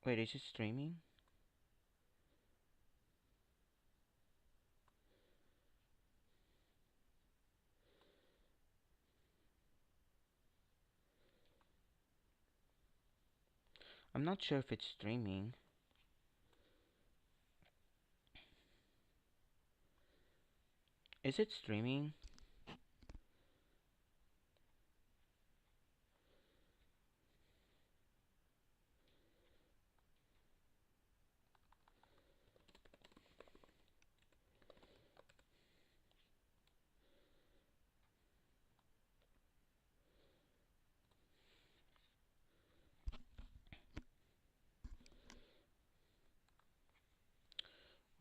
Wait, is it streaming? I'm not sure if it's streaming. Is it streaming?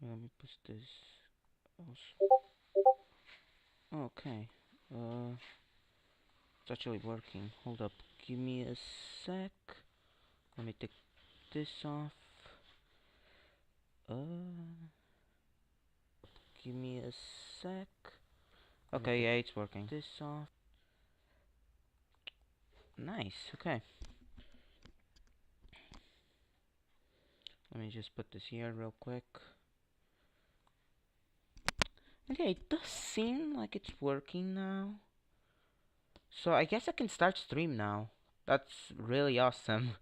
Let me push this also. Okay. It's actually working. Hold up. Give me a sec. Let me take this off. Give me a sec. Okay, yeah, it's working. This off. Nice. Okay. Let me just put this here real quick. Okay, it does seem like it's working now. So I guess I can start stream now. That's really awesome.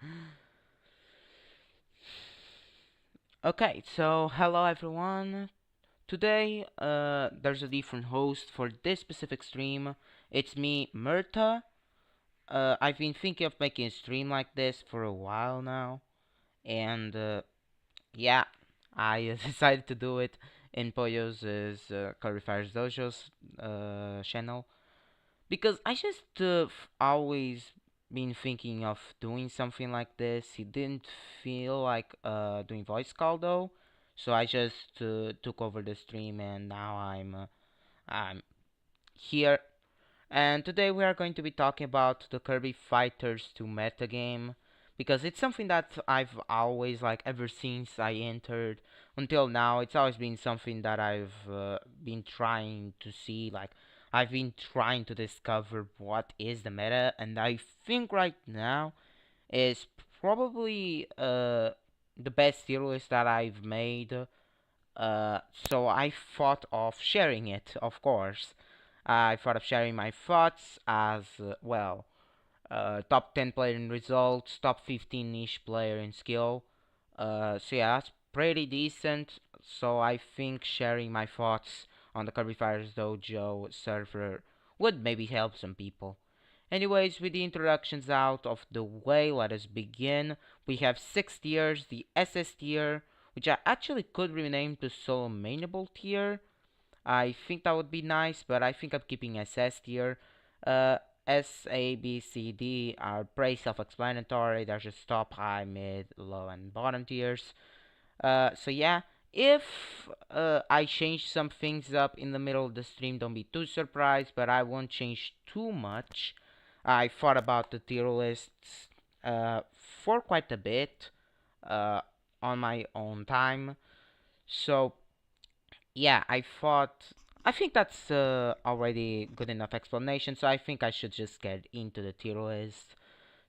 Okay, so hello everyone. Today, there's a different host for this specific stream. It's me, Murta. I've been thinking of making a stream like this for a while now, and yeah, I decided to do it in Pollo's Kirby Dojo's channel. Because I just always been thinking of doing something like this. He didn't feel like doing voice call though, so I just took over the stream and now I'm here. And today we are going to be talking about the Kirby Fighters 2 metagame because it's something that I've always like ever since I entered until now. It's always been something that I've been trying to see. Like I've been trying to discover what is the meta, and I think right now is probably the best tier list that I've made. So I thought of sharing it, of course. I thought of sharing my thoughts as well. Top 10 player in results, top 15 niche player in skill. So yeah, that's pretty decent. So I think sharing my thoughts on the Kirby Fighters Dojo server would maybe help some people. Anyways, with the introductions out of the way, let us begin. We have 6 tiers, the SS tier, which I actually could rename to Solo Mainable tier. I think that would be nice, but I think I'm keeping SS tier. S, A, B, C, D are pretty self-explanatory. They're just top, high, mid, low, and bottom tiers. So yeah, if I change some things up in the middle of the stream, don't be too surprised, but I won't change too much. I thought about the tier lists for quite a bit uh, on my own time. So yeah, I think that's already good enough explanation, so I think I should just get into the tier list.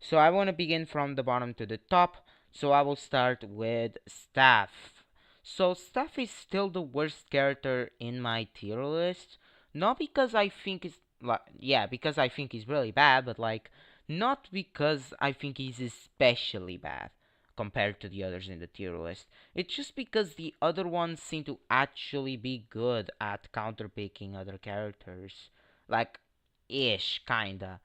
So I want to begin from the bottom to the top, so I will start with Staff. So Staff is still the worst character in my tier list, not because I think it's like yeah, because I think he's really bad, but like not because I think he's especially bad compared to the others in the tier list. It's just because the other ones seem to actually be good at counterpicking other characters. Like, ish, kinda.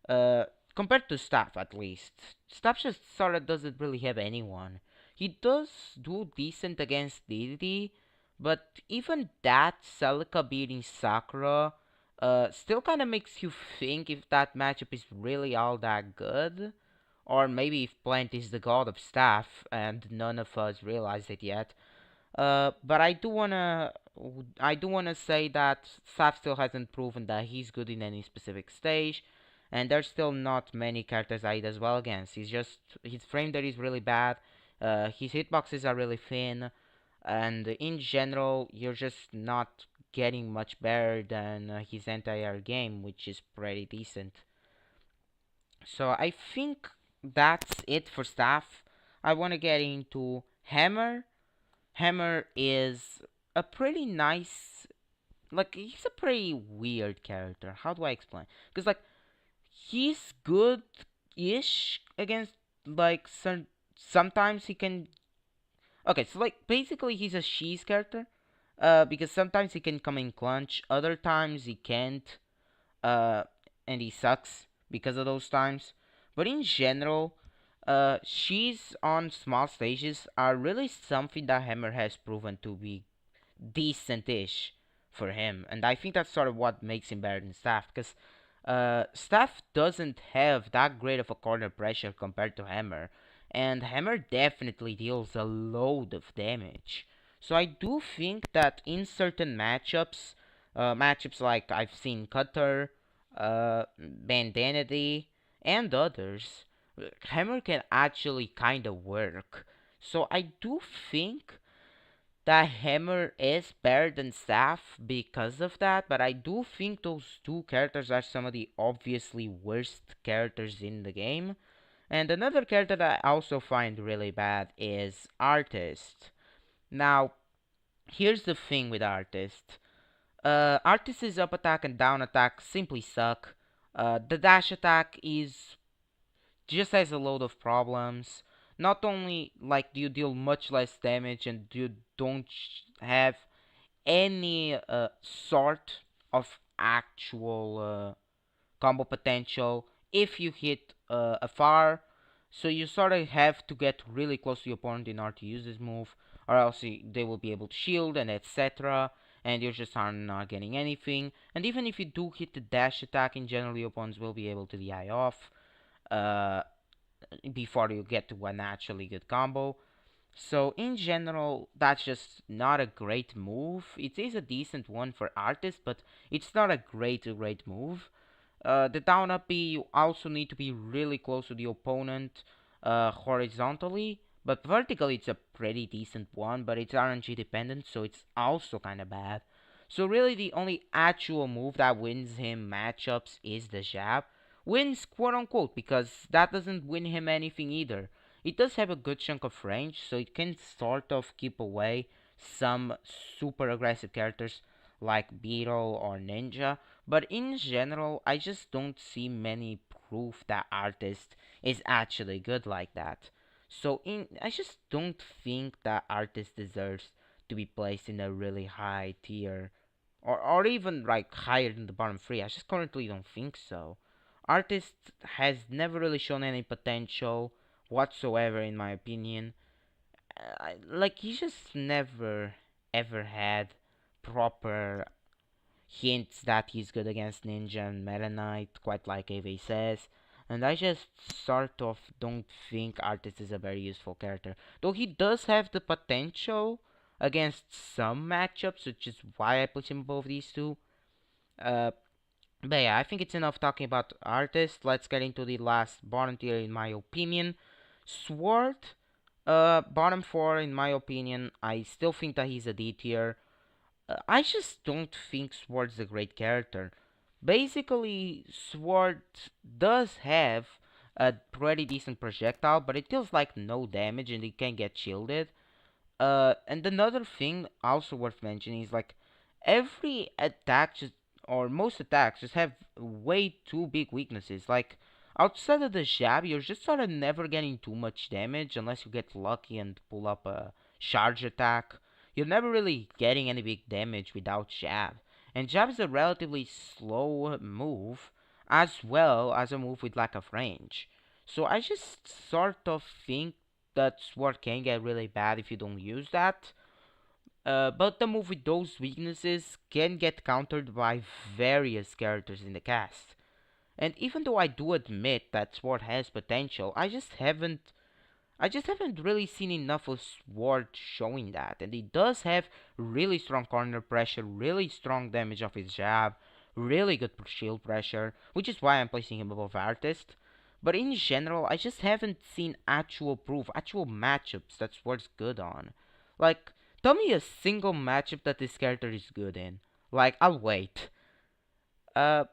Uh, Compared to Staff, at least. Staff just sorta doesn't really have anyone. He does do decent against Dedede, but even that, Celica beating Sakura, still kinda makes you think if that matchup is really all that good. Or maybe if Plant is the god of Staff and none of us realize it yet. But I do wanna say that Staff still hasn't proven that he's good in any specific stage, and there's still not many characters I does well against. He's just his frame rate is really bad. His hitboxes are really thin, and in general, you're just not getting much better than his entire game, which is pretty decent. So I think that's it for Staff. I want to get into Hammer. Hammer is a pretty nice, like, he's a pretty weird character. How do I explain? Because, like, he's good-ish against, like, sometimes he can. Okay, so, like, basically he's a she's character. Because sometimes he can come in clutch, other times he can't. Uh, and he sucks because of those times. But in general, she's on small stages are really something that Hammer has proven to be decent-ish for him, and I think that's sort of what makes him better than Staff, because Staff doesn't have that great of a corner pressure compared to Hammer, and Hammer definitely deals a load of damage. So I do think that in certain matchups, matchups like I've seen Cutter, Bandanity, and others, Hammer can actually kind of work. So I do think that Hammer is better than Staff because of that, but I do think those two characters are some of the obviously worst characters in the game. And another character that I also find really bad is Artist. Now, here's the thing with Artist. Artist's up attack and down attack simply suck. The dash attack is just has a load of problems. Not only like do you deal much less damage and you don't have any sort of actual combo potential if you hit a far. So you sort of have to get really close to your opponent in order to use this move, or else they will be able to shield and etc. And you just are not getting anything. And even if you do hit the dash attack, in general, your opponents will be able to DI off uh, before you get to an actually good combo. So in general, that's just not a great move. It is a decent one for artists, but it's not a great move. The down up B, you also need to be really close to the opponent horizontally, but vertically it's a pretty decent one, but it's RNG dependent, so it's also kind of bad. So really the only actual move that wins him matchups is the jab. Wins quote unquote, because that doesn't win him anything either. It does have a good chunk of range, so it can sort of keep away some super aggressive characters like Beetle or Ninja, but in general, I just don't see many proof that Artist is actually good like that. I just don't think that Artist deserves to be placed in a really high tier, or even like higher than the bottom three. I just currently don't think so. Artist has never really shown any potential whatsoever, in my opinion. Like he just never ever had proper hints that he's good against Ninja and Meta Knight, quite like Ave says. And I just sort of don't think Artist is a very useful character. Though he does have the potential against some matchups, which is why I put him above these two. Uh, but yeah, I think it's enough talking about Artist. Let's get into the last bottom tier in my opinion. Sword, bottom 4 in my opinion. I still think that he's a D tier. I just don't think Sword's a great character. Basically, Sword does have a pretty decent projectile, but it deals like no damage and it can get shielded. And another thing also worth mentioning is like every attack just or most attacks just have way too big weaknesses. Like outside of the jab, you're just sort of never getting too much damage unless you get lucky and pull up a charge attack. You're never really getting any big damage without jab. And jab is a relatively slow move as well as a move with lack of range. So I just sort of think that sword can get really bad if you don't use that. But the move with those weaknesses can get countered by various characters in the cast. And even though I do admit that Sword has potential, I just haven't really seen enough of Sword showing that. And he does have really strong corner pressure, really strong damage off his jab, really good shield pressure, which is why I'm placing him above Artist. But in general, I just haven't seen actual proof, actual matchups that Sword's good on. Like, tell me a single matchup that this character is good in. Like, I'll wait. Uh,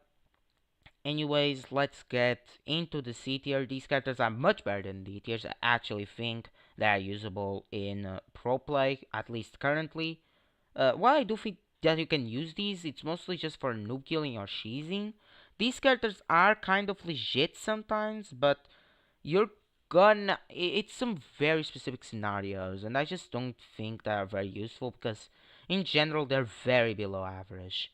Anyways, let's get into the C tier. These characters are much better than D tiers. I actually think they are usable in pro play, at least currently. While I do think that you can use these, it's mostly just for noob killing or cheesing. These characters are kind of legit sometimes, but you're gonna. It's some very specific scenarios, and I just don't think they are very useful because, in general, they're very below average.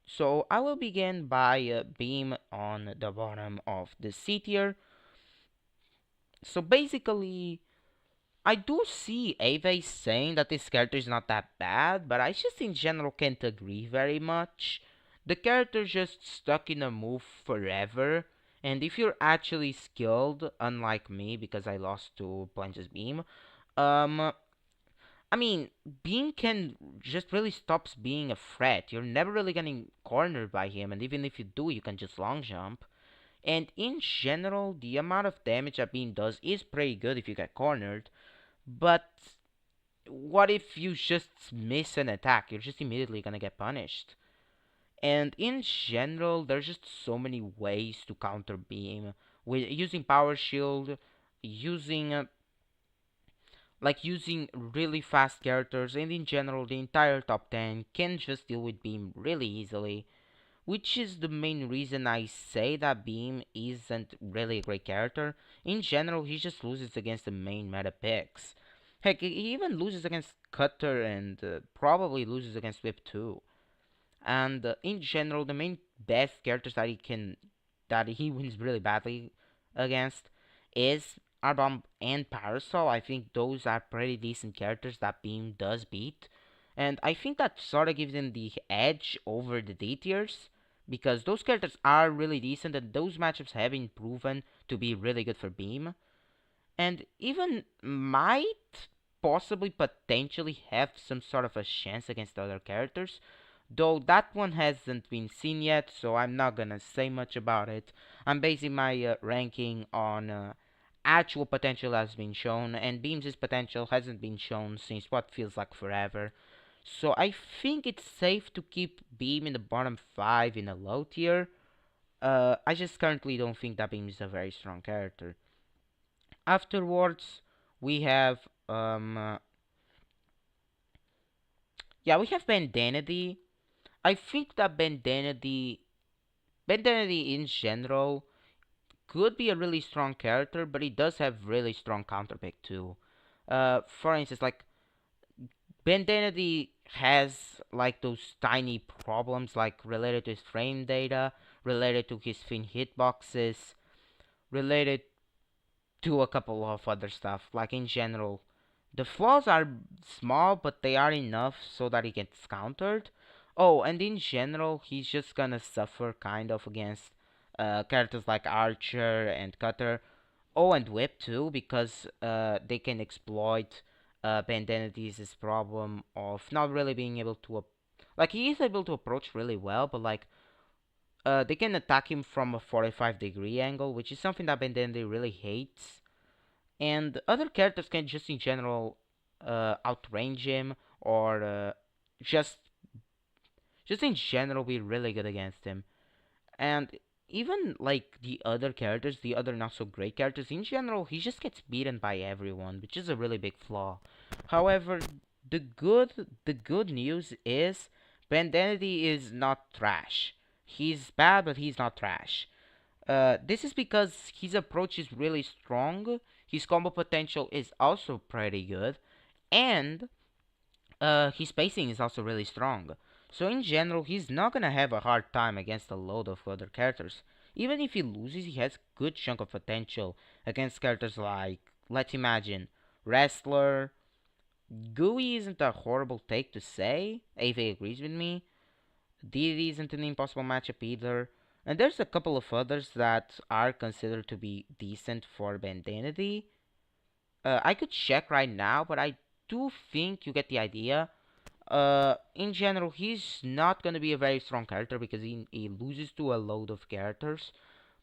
So I will begin by Beam on the bottom of the C tier. So basically, I do see Ave saying that this character is not that bad, but I just in general can't agree very much. The character just stuck in a move forever, and if you're actually skilled, unlike me because I lost to Planches Beam, um, I mean, Beam can just really stops being a threat. You're never really getting cornered by him, and even if you do, you can just long jump. And in general, the amount of damage that Beam does is pretty good if you get cornered. But what if you just miss an attack? You're just immediately gonna get punished. And in general, there's just so many ways to counter Beam with using Power Shield, using using really fast characters, and in general, the entire top 10 can just deal with Beam really easily. Which is the main reason I say that Beam isn't really a great character. In general, he just loses against the main meta picks. Heck, he even loses against Cutter and probably loses against Whip too. And in general, the main best characters that he wins really badly against is Arbomb and Parasol. I think those are pretty decent characters that Beam does beat. And I think that sort of gives him the edge over the D tiers because those characters are really decent and those matchups have been proven to be really good for Beam. And even might possibly potentially have some sort of a chance against other characters. Though that one hasn't been seen yet, so I'm not gonna say much about it. I'm basing my ranking on actual potential has been shown, and Beams' potential hasn't been shown since what feels like forever. So I think it's safe to keep Beam in the bottom 5 in a low tier. I just currently don't think that Beam is a very strong character. Afterwards, we have yeah, we have Bandanity. I think that Bandanity in general could be a really strong character, but he does have really strong counterpick too. For instance, like Bandanity has like those tiny problems like related to his frame data, related to his fin hitboxes, related to a couple of other stuff. Like in general, the flaws are small, but they are enough so that he gets countered. Oh, and in general, he's just gonna suffer kind of against characters like Archer and Cutter. Oh, and Whip too, because they can exploit Bandanity's problem of not really being able to. Like, he is able to approach really well, but like, they can attack him from a 45-degree angle, which is something that Bandanity really hates. And other characters can just in general outrange him or just just in general be really good against him. And even like the other characters, the other not so great characters, in general, he just gets beaten by everyone, which is a really big flaw. However, the good news is Bandanity is not trash. He's bad, but he's not trash. This is because his approach is really strong. His combo potential is also pretty good, and his spacing is also really strong. So in general, he's not gonna have a hard time against a load of other characters. Even if he loses, he has good chunk of potential against characters like, let's imagine, Wrestler. Gooey isn't a horrible take to say. Ava agrees with me. Deity isn't an impossible matchup either. And there's a couple of others that are considered to be decent for Bandanity. I could check right now, but I do think you get the idea. In general, he's not gonna be a very strong character because he loses to a load of characters.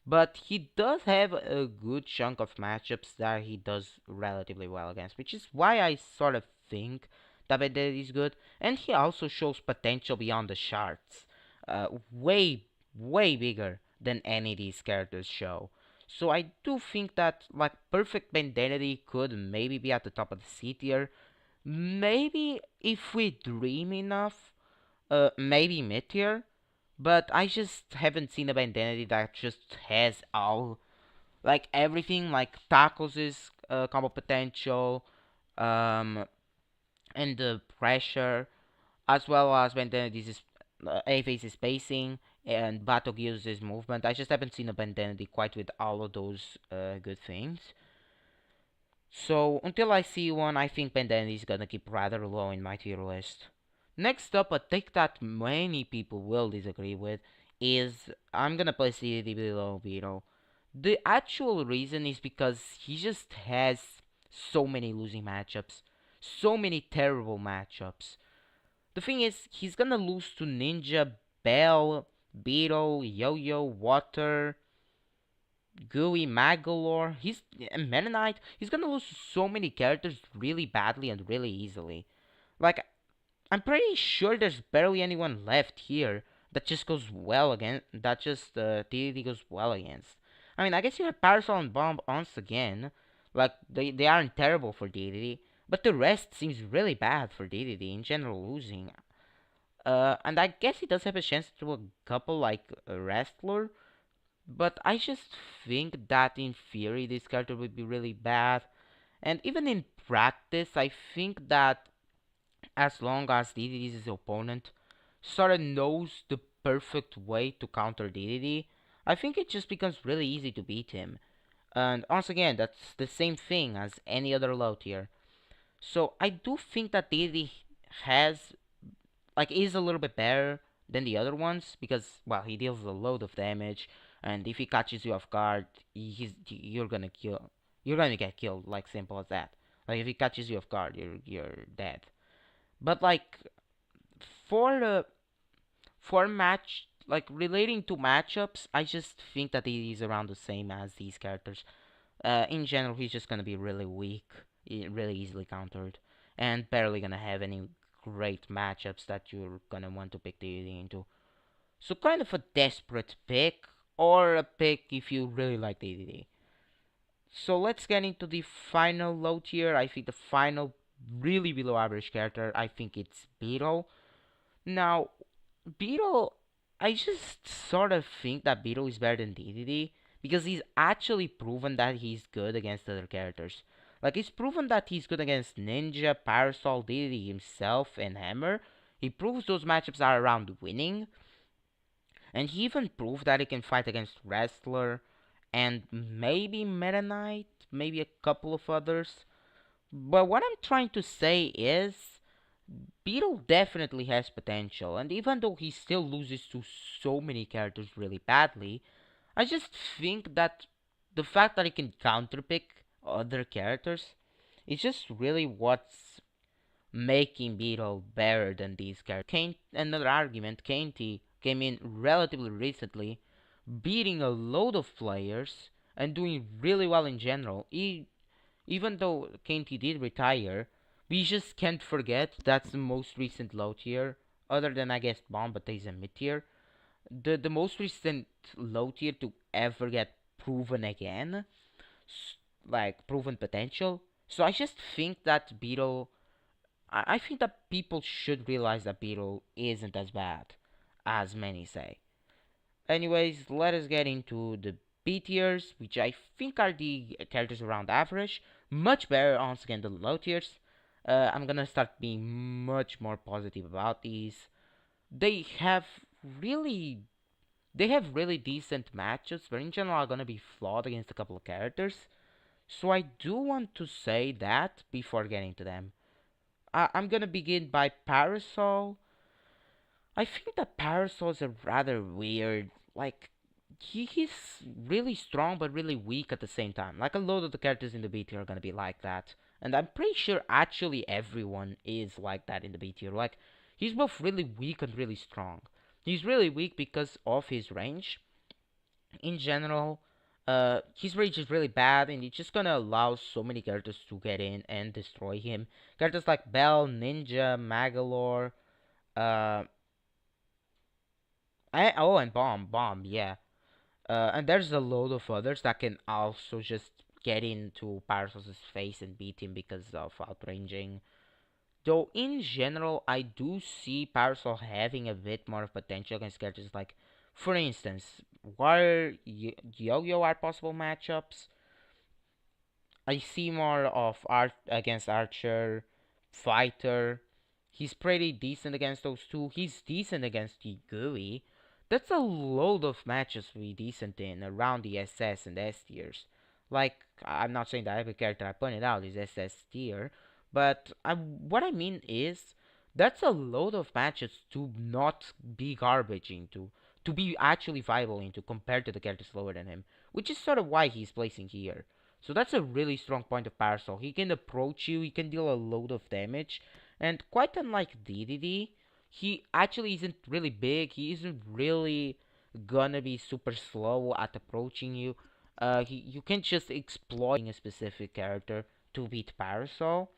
But he does have a good chunk of matchups that he does relatively well against, which is why I sort of think that Vendetta is good. And he also shows potential beyond the charts. Way, way bigger. than any of these characters show. So I do think that like Perfect Identity could maybe be at the top of the C tier. Maybe if we dream enough, maybe mid tier. But I just haven't seen a Identity that just has all like everything, like Tacos' combo potential, um, and the pressure, as well as Identity's A-Face's spacing and Battlegears' movement. I just haven't seen a Identity quite with all of those good things. So until I see one, I think Bandana is gonna keep rather low in my tier list. Next up, a take that many people will disagree with is I'm gonna place CDD below Vito. The actual reason is because he just has so many losing matchups, so many terrible matchups. The thing is, he's gonna lose to Ninja, Bell, Beetle, Yo-Yo, Water, Gooey, Magalore, he's Meta Knight. He's gonna lose so many characters really badly and really easily. Like I'm pretty sure there's barely anyone left here that just goes well against. That just TDD goes well against. I mean, I guess you have Parasol and Bomb once again. Like they aren't terrible for DDD, but the rest seems really bad for DDD in general losing. And I guess he does have a chance to a couple like a Wrestler, but I just think that in theory this character would be really bad. And even in practice, I think that as long as DDD's opponent sort of knows the perfect way to counter DDD, I think it just becomes really easy to beat him. And once again, that's the same thing as any other low tier. So I do think that DDD has is a little bit better than the other ones because well he deals a load of damage, and if he catches you off guard, you're gonna get killed, like simple as that. Like if he catches you off guard, you're dead. But like for the for match like relating to matchups, I just think that he is around the same as these characters. In general, he's just gonna be really weak, really easily countered, and barely gonna have any great matchups that you're gonna want to pick DD into. So kind of a desperate pick, or a pick if you really like DDD. So let's get into the final low tier. I think the final really below average character, I think it's Beetle. Now, Beetle, I just sort of think that Beetle is better than DDD because he's actually proven that he's good against other characters. Like, he's proven that he's good against Ninja, Parasol, DDD himself, and Hammer. He proves those matchups are around winning. And he even proved that he can fight against Wrestler and maybe Meta Knight, maybe a couple of others. But what I'm trying to say is Beetle definitely has potential, and even though he still loses to so many characters really badly, I just think that the fact that he can counterpick other characters is just really what's making Beetle better than these characters. Another argument, Kainty came in relatively recently, beating a load of players and doing really well in general. Even though Kainty did retire, we just can't forget that's the most recent low tier, other than I guess Bomb, but he's a mid tier. The most recent low tier to ever get proven again, like proven potential. So I just think that Beetle. I think that people should realize that Beetle isn't as bad as many say. Anyways, let us get into the B tiers, which I think are the characters around average. Much better once again than the low tiers. I'm gonna start being much more positive about these. They have really they have really decent matchups, but in general are gonna be flawed against a couple of characters. So I do want to say that before getting to them. I'm gonna begin by Parasol. I think that Parasol's a rather weird, like, he's really strong but really weak at the same time. Like, a lot of the characters in the B tier are gonna be like that. And I'm pretty sure actually everyone is like that in the B tier. Like, he's both really weak and really strong. He's really weak because of his range. In general, his range is really bad, and it's just gonna allow so many characters to get in and destroy him. Characters like Bell, Ninja, Magalore, uh, and Bomb, yeah. And there's a load of others that can also just get into Paracel's face and beat him because of outranging. Though in general, I do see Parasol having a bit more of potential against characters like, for instance, War Yo-Yo are possible matchups. I see more of Art against Archer, Fighter. He's pretty decent against those two. He's decent against the GUI. That's a load of matches to be decent in around the SS and S tiers. Like, I'm not saying that every character I pointed out is SS tier, but what I mean is that's a load of matches to not be garbage into, to be actually viable into compared to the characters lower than him, which is sort of why he's placing here. So that's a really strong point of Parasol. He can approach you, he can deal a load of damage, and quite unlike DDD, he actually isn't really big, he isn't really gonna be super slow at approaching you. You can just exploit a specific character to beat Parasol.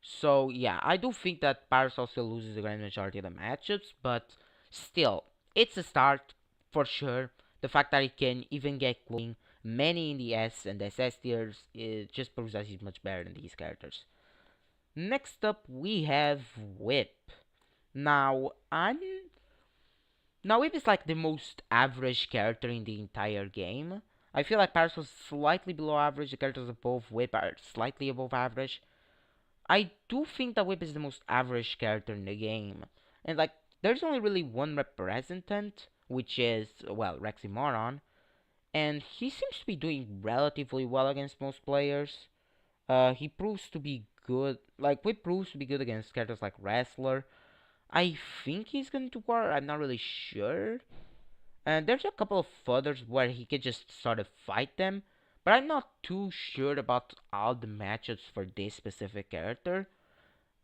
So yeah, I do think that Parasol still loses the grand majority of the matchups, but still, it's a start for sure. The fact that he can even get close many in the S and SS tiers, it just proves that he's much better than these characters. Next up, we have Whip. Now, I'm now Whip is like the most average character in the entire game. I feel like Parasol's slightly below average. The characters above Whip are slightly above average. I do think that Whip is the most average character in the game. And like, there's only really one representant, which is, well, Reximoron. And he seems to be doing relatively well against most players. He proves to be good, like, Whip proves to be good against characters like Wrestler. I think he's going to war, I'm not really sure. And there's a couple of others where he could just sort of fight them. But I'm not too sure about all the matchups for this specific character.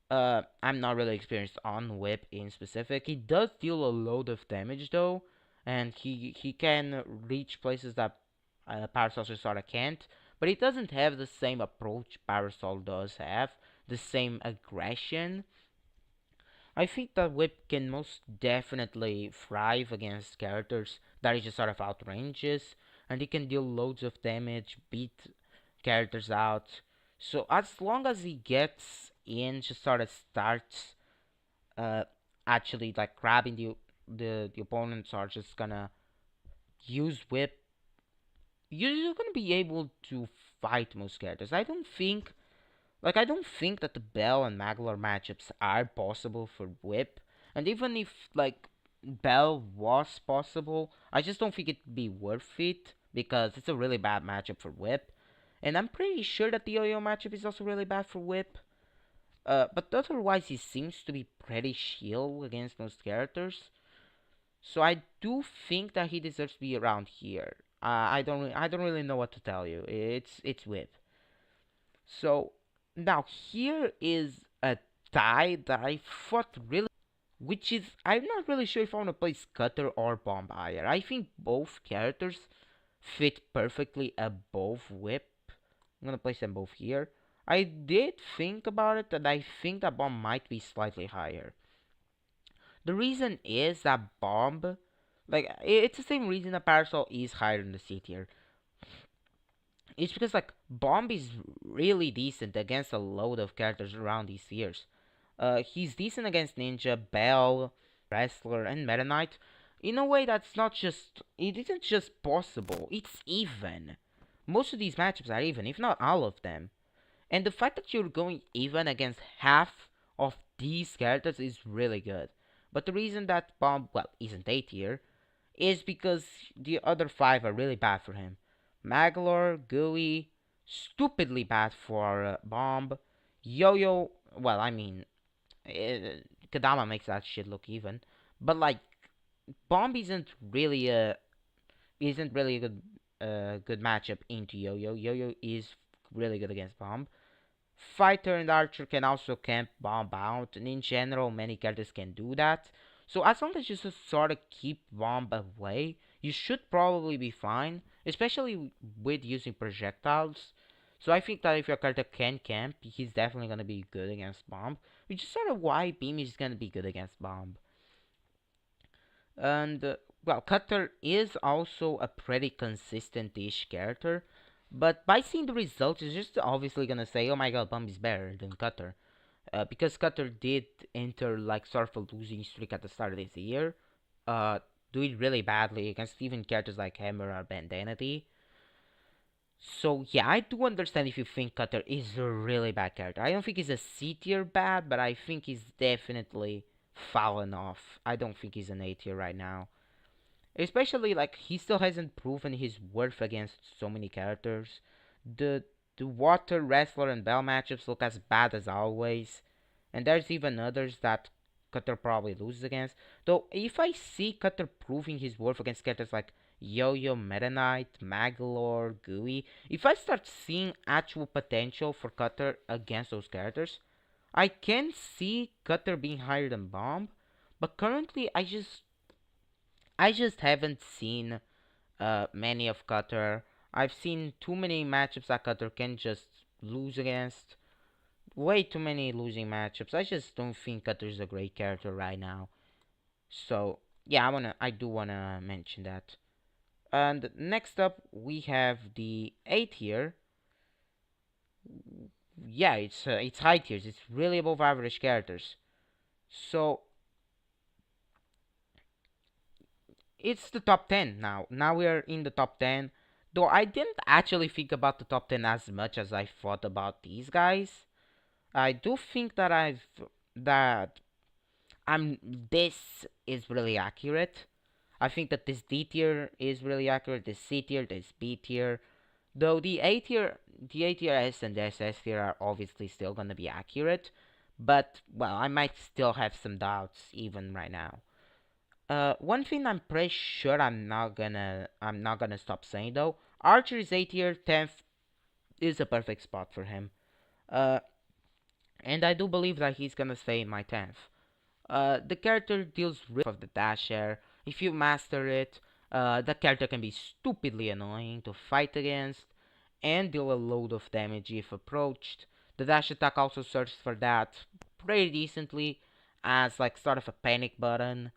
I'm not really experienced on Whip in specific. He does deal a load of damage though, and he can reach places that Parasol sorta can't. But he doesn't have the same approach Parasol does have, the same aggression. I think that Whip can most definitely thrive against characters that he just sort of outranges, and he can deal loads of damage, beat characters out. So as long as he gets in, just sort of starts uh, actually like grabbing the opponents are just gonna use Whip, you're gonna be able to fight most characters. I don't think that the Bell and Maglar matchups are possible for Whip. And even if like Bell was possible, I just don't think it'd be worth it because it's a really bad matchup for Whip. And I'm pretty sure that the Yo-Yo matchup is also really bad for Whip. But otherwise, he seems to be pretty chill against most characters. So I do think that he deserves to be around here. I don't really know what to tell you. It's Whip. So now here is a tie that I thought really, which is I'm not really sure if I want to play Scutter or Bombire. I think both characters fit perfectly above Whip. I'm gonna place them both here. I did think about it, and I think that Bomb might be slightly higher. The reason is that Bomb, like it's the same reason that Parasol is higher in the C tier. It's because like Bomb is really decent against a load of characters around these tiers. He's decent against Ninja, Bell, Wrestler, and Meta Knight. In a way that's not just it isn't just possible, it's even. Most of these matchups are even, if not all of them. And the fact that you're going even against half of these characters is really good. But the reason that Bomb, well, isn't A tier is because the other five are really bad for him. Maglor, Gooey, stupidly bad for Bomb. Yo-Yo, well, I mean, Kadama makes that shit look even. But like, Bomb isn't really a good matchup into Yo-Yo. Yo-Yo is really good against Bomb. Fighter and Archer can also camp Bomb out, and in general, many characters can do that. So as long as you just sort of keep Bomb away, you should probably be fine, especially with using projectiles. So I think that if your character can camp, he's definitely gonna be good against Bomb, which is sort of why Beam is gonna be good against Bomb. And well, Cutter is also a pretty consistent-ish character, but by seeing the results, it's just obviously gonna say, "Oh my God, Bumby's better than Cutter," because Cutter did enter like sort of a losing streak at the start of this year, uh, doing really badly against even characters like Hammer or Bandanity. So yeah, I do understand if you think Cutter is a really bad character. I don't think he's a C tier bad, but I think he's definitely fallen off. I don't think he's an A tier right now. Especially like he still hasn't proven his worth against so many characters. The the water wrestler and bell matchups look as bad as always, and there's even others that Cutter probably loses against. Though if I see Cutter proving his worth against characters like Yo-Yo, Meta Knight, Magalore, Gooey, if I start seeing actual potential for Cutter against those characters, I can see Cutter being higher than Bomb. But currently, I just haven't seen many of Cutter. I've seen too many matchups that Cutter can just lose against. Way too many losing matchups. I just don't think Cutter's a great character right now. So yeah, I do wanna mention that. And next up we have the A tier. Yeah, it's high tiers. It's really above average characters. So it's the top 10 now. Now we are in the top 10. Though I didn't actually think about the top 10 as much as I thought about these guys. I do think that I'm this is really accurate. I think that this D tier is really accurate. This C tier, this B tier. Though the A tier S and the SS tier are obviously still gonna be accurate. But well, I might still have some doubts even right now. One thing I'm pretty sure I'm not gonna stop saying though. Archer's A tier 10th is a perfect spot for him. Uh, and I do believe that he's gonna stay in my 10th. The character deals of the dash air. If you master it, the character can be stupidly annoying to fight against and deal a load of damage if approached. The dash attack also serves for that pretty decently as like sort of a panic button.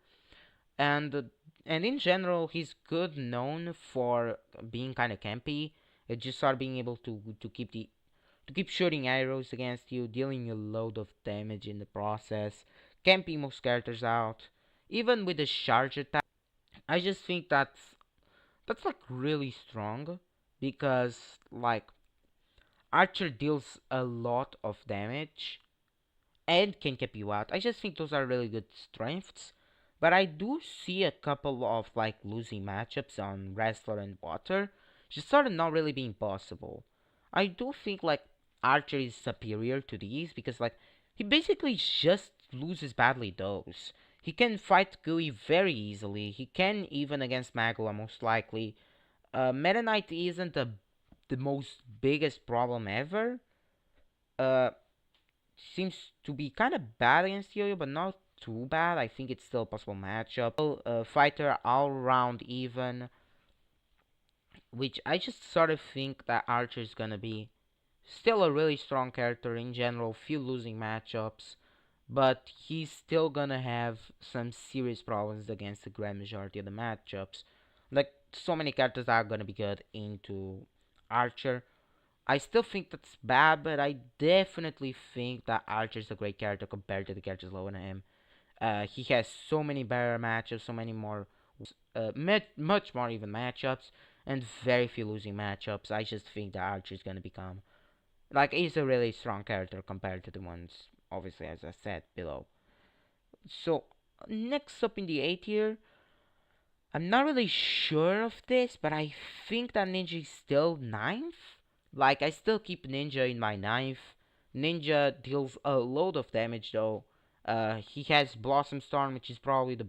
And in general, he's good known for being kind of campy. Just sort of being able to keep shooting arrows against you, dealing a load of damage in the process, camping most characters out. Even with the charge attack, I just think that's like really strong because like Archer deals a lot of damage and can keep you out. I just think those are really good strengths. But I do see a couple of like losing matchups on Wrestler and Water, just sort of not really being possible. I do think like Archer is superior to these because like he basically just loses badly those. He can fight Gooey very easily. He can even against Magula most likely. Meta Knight isn't the most biggest problem ever. Uh, Seems to be kind of bad against Yo-Yo, but not too bad. I think it's still a possible matchup. Fighter all around even, which I just sort of think that Archer is gonna be still a really strong character in general. Few losing matchups, but he's still gonna have some serious problems against the grand majority of the matchups. Like so many characters are gonna be good into Archer. I still think that's bad, but I definitely think that Archer's a great character compared to the characters lower than him. He has so many better matchups, so many more, much more even matchups, and very few losing matchups. I just think that Archer's gonna become like he's a really strong character compared to the ones, obviously, as I said below. So next up in the A tier, I'm not really sure of this, but I think that Ninja is still ninth. Like, I still keep Ninja in my ninth. Ninja deals a load of damage though. He has Blossom Storm, which is probably the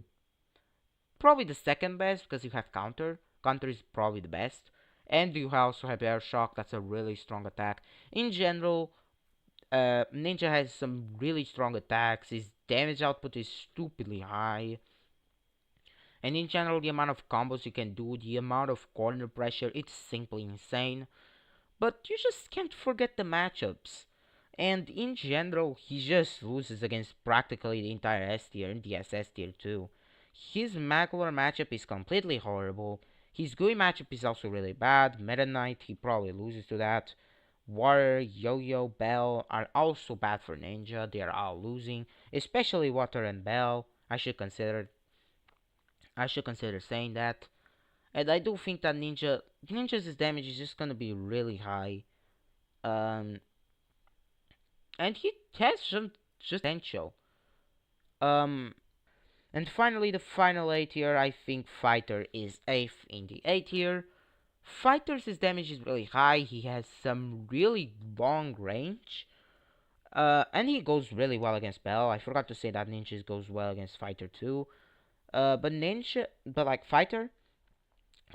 second best because you have Counter. Counter is probably the best, and you also have Air Shock. That's a really strong attack. In general, Ninja has some really strong attacks. His damage output is stupidly high. And in general, the amount of combos you can do, the amount of corner pressure, it's simply insane. But you just can't forget the matchups. And in general, he just loses against practically the entire S tier and the SS tier too. His Magular matchup is completely horrible. His GUI matchup is also really bad. Meta Knight, he probably loses to that. Water, Yo-Yo, Bell are also bad for Ninja. They are all losing, especially Water and Bell. I should consider saying that. And I do think that Ninja's damage is just gonna be really high. Um, and he has some just potential. Um, and finally, the final A tier. I think Fighter is eighth in the A tier. Fighter's damage is really high. He has some really long range. And he goes really well against Bell. I forgot to say that Ninja goes well against Fighter too. But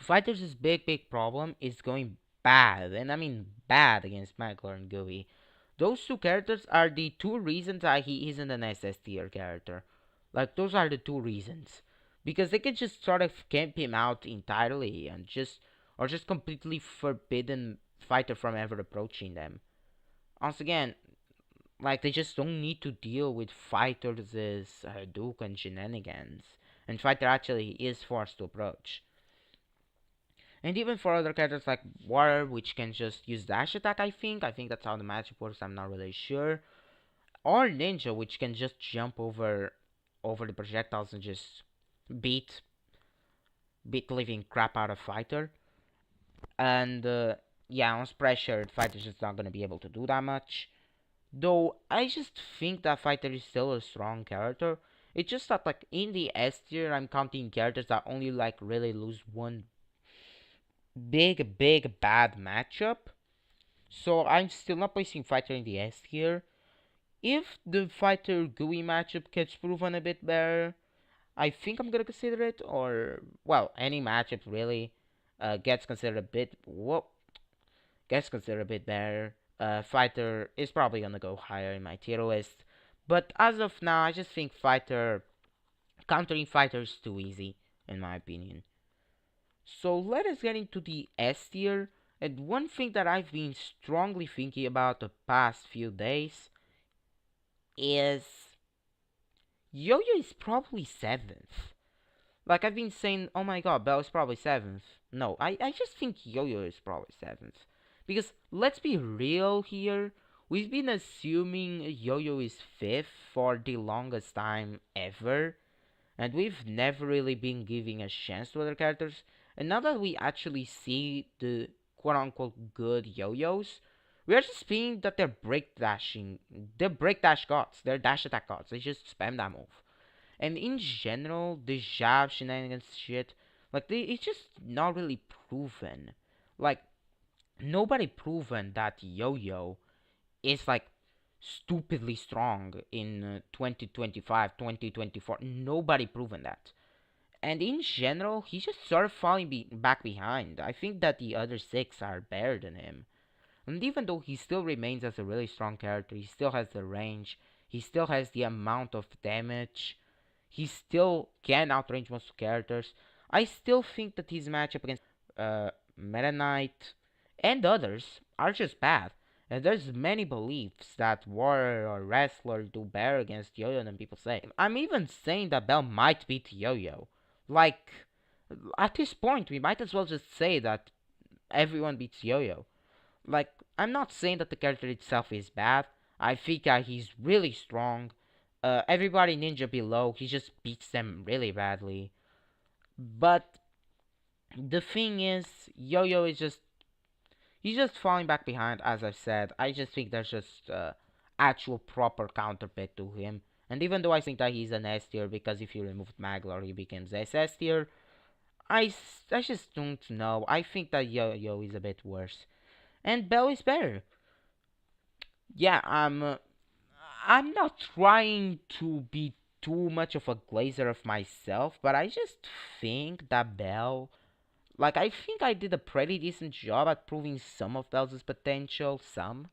Fighter's big problem is going bad, and I mean bad against Magler and Gooey. Those two characters are the two reasons why he isn't an SS tier character. Like those are the two reasons, because they can just sort of camp him out entirely and just completely forbidden Fighter from ever approaching them. Once again, like they just don't need to deal with Fighter's Hadouken shenanigans, and Fighter actually is forced to approach. And even for other characters like Water, which can just use dash attack, I think that's how the matchup works. I'm not really sure. Or Ninja, which can just jump over the projectiles and just beat beat living crap out of Fighter. And yeah, once pressured, Fighter's just not gonna be able to do that much. Though I just think that Fighter is still a strong character. It's just that like in the S tier, I'm counting characters that only like really lose one big bad matchup. So I'm still not placing Fighter in the S tier. If the Fighter GUI matchup gets proven a bit better, I think I'm gonna consider it. Or well, any matchup really gets considered a bit. Whoa, gets considered a bit better. Fighter is probably gonna go higher in my tier list. But as of now, I just think countering Fighter is too easy, in my opinion. So let us get into the S tier. And one thing that I've been strongly thinking about the past few days is Yo-Yo is probably 7th. Like I've been saying, oh my god, Bell is probably 7th. No, I just think Yo-Yo is probably 7th. Because let's be real here. We've been assuming Yo-Yo is 5th for the longest time ever. And we've never really been giving a chance to other characters. And now that we actually see the quote unquote good yo-yos, we are just seeing that they're break dash gods, they're dash attack gods, they just spam that move. And in general, the jab shenanigans shit, it's just not really proven. Like, nobody proven that yo-yo is like stupidly strong in 2025, 2024. Nobody proven that. And in general, he's just sort of falling back behind. I think that the other six are better than him. And even though he still remains as a really strong character, he still has the range, he still has the amount of damage, he still can outrange most characters. I still think that his matchup against Meta Knight and others are just bad. And there's many beliefs that Warrior or Wrestler do better against Yo-Yo than people say. I'm even saying that Bell might beat Yo-Yo. Like, at this point, we might as well just say that everyone beats Yo-Yo. Like, I'm not saying that the character itself is bad. I think he's really strong. Everybody ninja below, he just beats them really badly. But the thing is, Yo-Yo is just he's just falling back behind. As I've said, I just think there's just actual proper counterpart to him. And even though I think that he's an S tier because if you remove Maglar, he becomes SS tier. I just don't know. I think that Yo-Yo is a bit worse. And Bell is better. Yeah, I'm not trying to be too much of a glazer of myself, but I just think that Bell, like, I think I did a pretty decent job at proving some of Bell's potential. Some.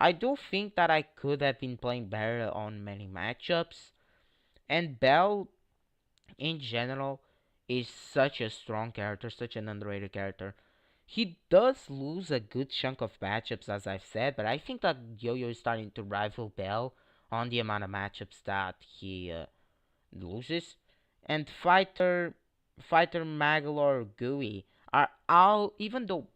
I do think that I could have been playing better on many matchups. And Bell, in general, is such a strong character, such an underrated character. He does lose a good chunk of matchups, as I've said, but I think that Yo-Yo is starting to rival Bell on the amount of matchups that he loses. and Fighter Magalor Gooey are all, even though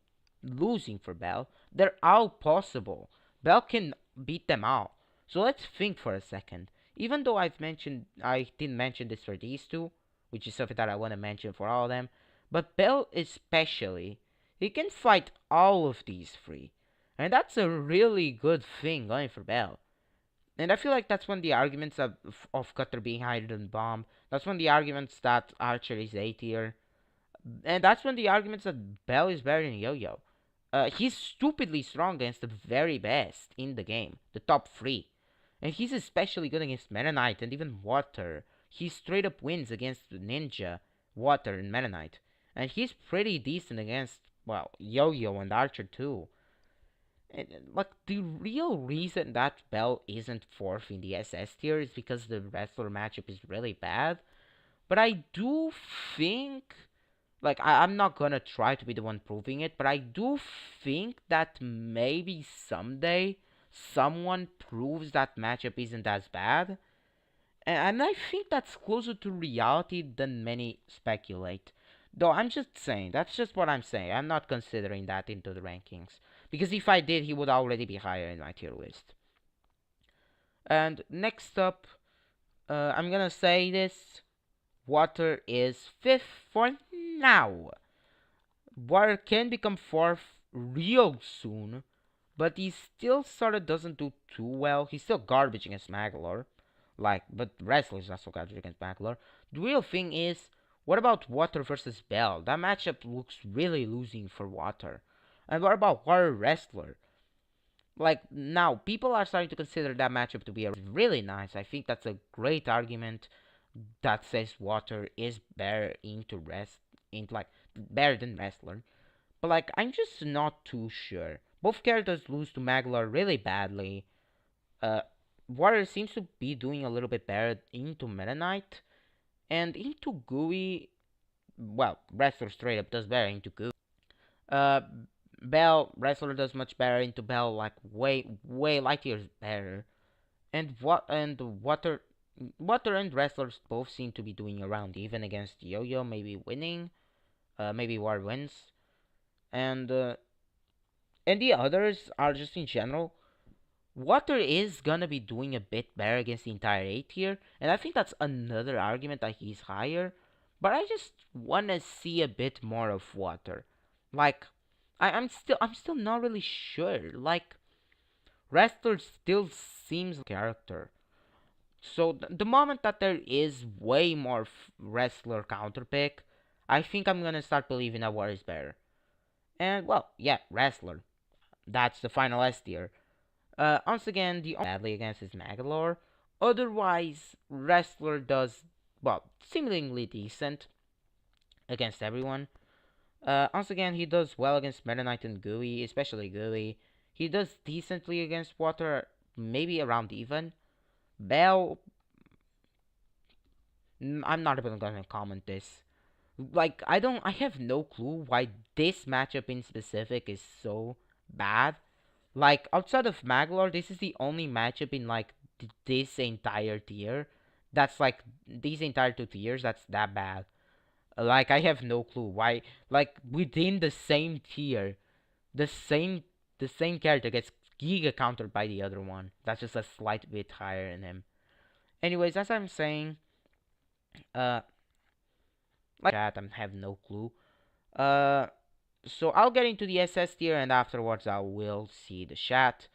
losing for Bell, they're all possible. Bell can beat them all. So let's think for a second. Even though I didn't mention this for these two, which is something that I want to mention for all of them, but Bell especially, he can fight all of these three. And that's a really good thing going for Bell. And I feel like that's one of the arguments of Cutter being higher than Bomb. That's one of the arguments that Archer is A tier. And that's one of the arguments that Bell is better than Yo-Yo. He's stupidly strong against the very best in the game, the top three. And he's especially good against Meta Knight and even Water. He straight up wins against Ninja, Water, and Meta Knight. And he's pretty decent against, well, Yo-Yo and Archer too. And, like, the real reason that Bell isn't fourth in the SS tier is because the wrestler matchup is really bad. But I do think, like, I'm not gonna try to be the one proving it, but I do think that maybe someday someone proves that matchup isn't as bad. And I think that's closer to reality than many speculate. Though I'm just saying, that's just what I'm saying. I'm not considering that into the rankings. Because if I did, he would already be higher in my tier list. And next up, I'm gonna say this. Water is fifth for now. Water can become fourth real soon, but he still sorta doesn't do too well. He's still garbage against Magalor. Like, but Wrestler is not so garbage against Magalor. The real thing is, what about Water versus Bell? That matchup looks really losing for Water. And what about Water Wrestler? Like, now, people are starting to consider that matchup to be a really nice. I think that's a great argument that says Water is better into like better than Wrestler. But like, I'm just not too sure. Both characters lose to Maglar really badly. Uh, Water seems to be doing a little bit better into Meta Knight, and into Gooey. Well, Wrestler straight up does better into Gooey. Uh, Bell Wrestler does much better into Bell, like way light years better. And Water and Wrestlers both seem to be doing around even against Yo-Yo, maybe winning. Maybe War wins. And and the others are just in general. Water is gonna be doing a bit better against the entire A tier, and I think that's another argument that he's higher. But I just wanna see a bit more of Water. Like, I'm still not really sure. Like, Wrestler still seems like a character. So the moment that there is way more Wrestler counter pick, I think I'm gonna start believing that War is better. And well, yeah, Wrestler. That's the final S tier. Once again, the only badly against is Magalore. Otherwise, Wrestler does, well, seemingly decent against everyone. Once again, he does well against Meta Knight and Gooey, especially Gooey. He does decently against Water, maybe around even. Bell, I'm not even gonna comment this. Like, I have no clue why this matchup in specific is so bad. Like, outside of Maglor, this is the only matchup in, like, this entire tier. That's, like, these entire two tiers, that's that bad. Like, I have no clue why, like, within the same tier, the same, the same character gets giga countered by the other one. That's just a slight bit higher than him. Anyways, as I'm saying, uh, like that, I have no clue. Uh, so I'll get into the SS tier, and afterwards I will see the chat.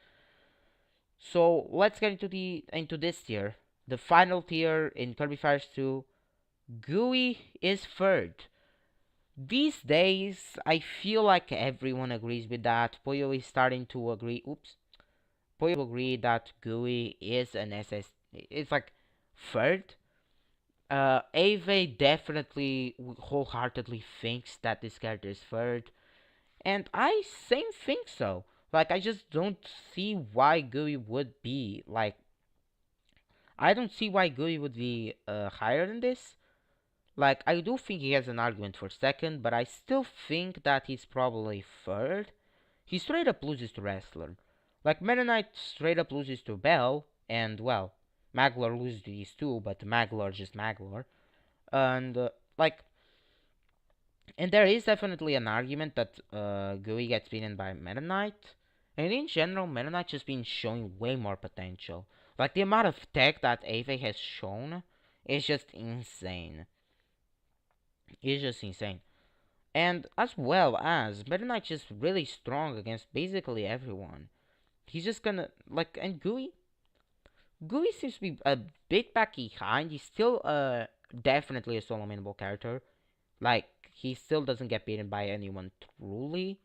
So let's get into this tier. The final tier in Kirby Fighters 2. Gooey is third. These days, I feel like everyone agrees with that. Poyo is starting to agree. Oops. Poyo agree that Gooey is an SS. It's like third. Ave definitely wholeheartedly thinks that this character is third. And I same think so. Like, I just don't see why Gooey would be, like, I don't see why Gooey would be higher than this. Like, I do think he has an argument for second, but I still think that he's probably third. He straight up loses to Wrestler. Like, Meta Knight straight up loses to Bell, and, well, Maglar loses to these two, but Maglar just Maglar. And like, and there is definitely an argument that Gui gets beaten by Meta Knight. And in general, Meta Knight just been showing way more potential. Like the amount of tech that Ave has shown is just insane. It's just insane. And as well as Meta Knight's just really strong against basically everyone. He's just gonna like, and Gui seems to be a bit back behind. He's still definitely a solo mainable character. Like he still doesn't get beaten by anyone truly.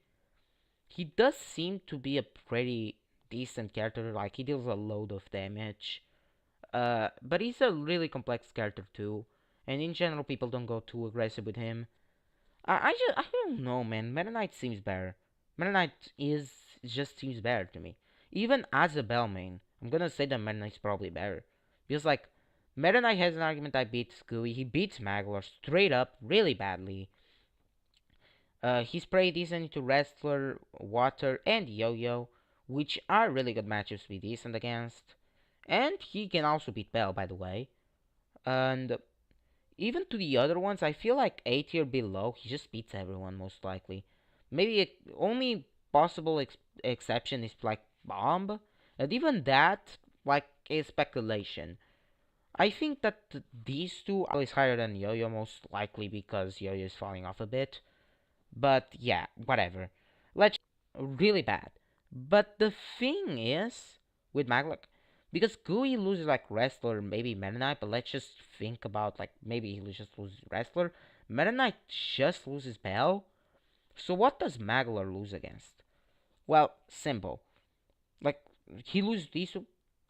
He does seem to be a pretty decent character. Like he deals a load of damage. But he's a really complex character too. And in general, people don't go too aggressive with him. I don't know, man. Meta Knight seems better. Meta Knight is just seems better to me. Even as a Bell main, I'm gonna say that Meta Knight's probably better because like Meta Knight has an argument I beat Scooey. He beats Maglar straight up, really badly. He's pretty decent into Wrestler, Water, and Yo-Yo, which are really good matchups to be decent against. And he can also beat Bell, by the way. And even to the other ones, I feel like A tier below, he just beats everyone most likely. Maybe only possible exception is like Bomb, and even that like is speculation. I think that these two are always higher than Yo-Yo most likely because Yo-Yo is falling off a bit. But yeah, whatever. Let's really bad. But the thing is with Maglock, because Gui loses like Wrestler, maybe Meta Knight, but let's just think about like maybe he just loses Wrestler. Meta Knight just loses Bell. So what does Maglar lose against? Well, simple. Like he loses these two,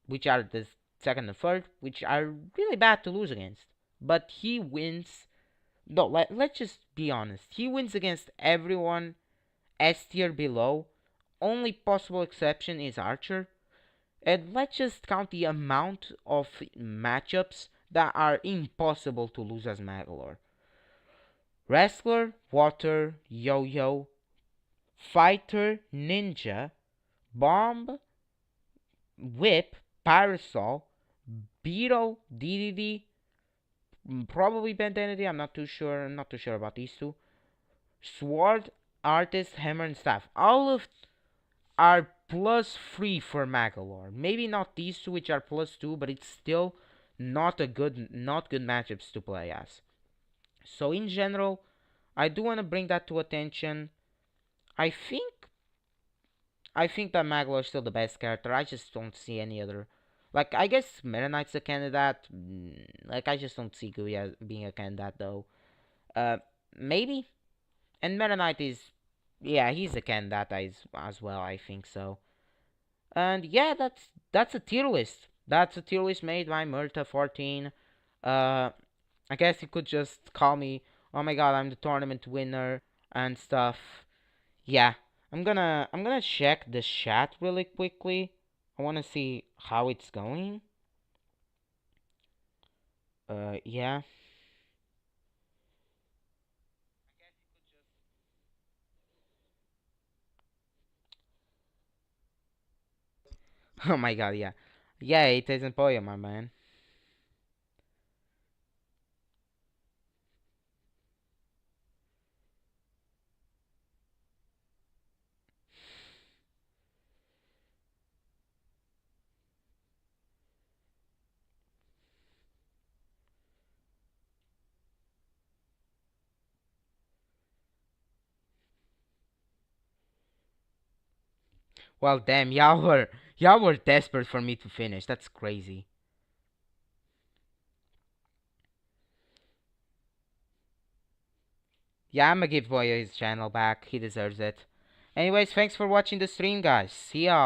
which are the second and third, which are really bad to lose against. But he wins. No, let's just be honest. He wins against everyone S tier below. Only possible exception is Archer. And let's just count the amount of matchups that are impossible to lose as Magalore. Wrestler, Water, Yo-Yo, Fighter, Ninja, Bomb, Whip, Parasol, Beetle, DDD, probably Bandanity, I'm not too sure. I'm not too sure about these two. Sword, Artist, Hammer, and Staff. All of are +3 for Magalore. Maybe not these two, which are +2, but it's still not good matchups to play as. So in general, I do want to bring that to attention. I think I think that Magalore is still the best character. I just don't see any other. Like I guess Meta Knight's a candidate. Like I just don't see Gui as being a candidate though. Uh, maybe. And Meta Knight is, yeah, he's a candidate as well. I think so. And yeah, that's a tier list. That's a tier list made by Murta14. Uh, I guess you could just call me. Oh my god, I'm the tournament winner and stuff. Yeah, I'm gonna check the chat really quickly. I wanna see how it's going. Yeah. Oh my god, yeah. Yeah, it isn't Boya, my man. Well, damn, y'all were desperate for me to finish. That's crazy. Yeah, I'm gonna give Boya his channel back. He deserves it. Anyways, thanks for watching the stream, guys. See y'all.